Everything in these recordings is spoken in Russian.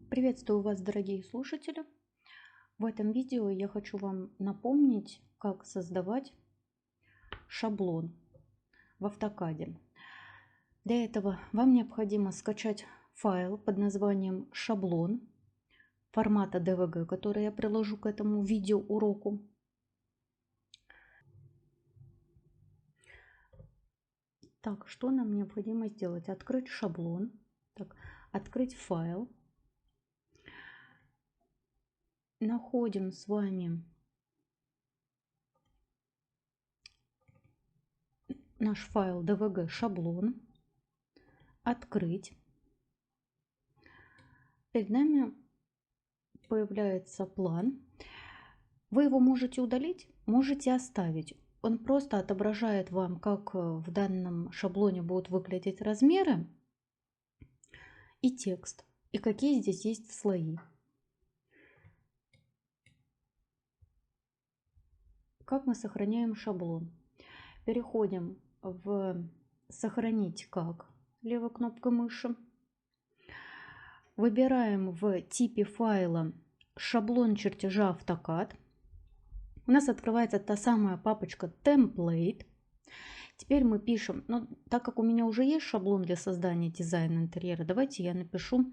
Приветствую вас, дорогие слушатели! В этом видео я хочу вам напомнить, как создавать шаблон в AutoCAD. Для этого вам необходимо скачать файл под названием «Шаблон» формата DVG, который я приложу к этому видеоуроку. Так, что нам необходимо сделать? Открыть шаблон, открыть файл. Находим с вами наш файл DVG шаблон. Открыть. Перед нами появляется план. Вы его можете удалить, можете оставить. Он просто отображает вам, как в данном шаблоне будут выглядеть размеры и текст, и какие здесь есть слои. Как мы сохраняем шаблон? Переходим в «Сохранить как» левой кнопкой мыши. Выбираем в типе файла шаблон чертежа AutoCAD. У нас открывается та самая папочка Template. Теперь мы пишем, так как у меня уже есть шаблон для создания дизайна интерьера, давайте я напишу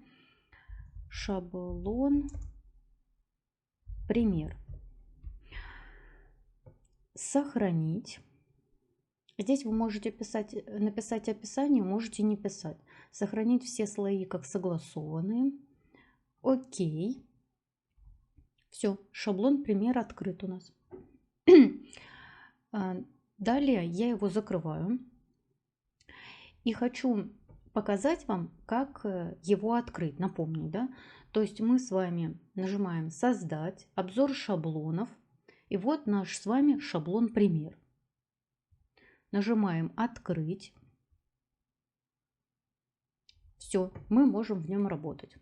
шаблон пример. Сохранить. Здесь вы можете написать описание, можете не писать. Сохранить все слои как согласованные. Окей. Все, шаблон пример открыт у нас. Далее я его закрываю и хочу показать вам, как его открыть. Напомню, да? То есть мы с вами нажимаем «Создать», «Обзор шаблонов». И вот наш с вами шаблон пример. Нажимаем «Открыть». Все, мы можем в нем работать.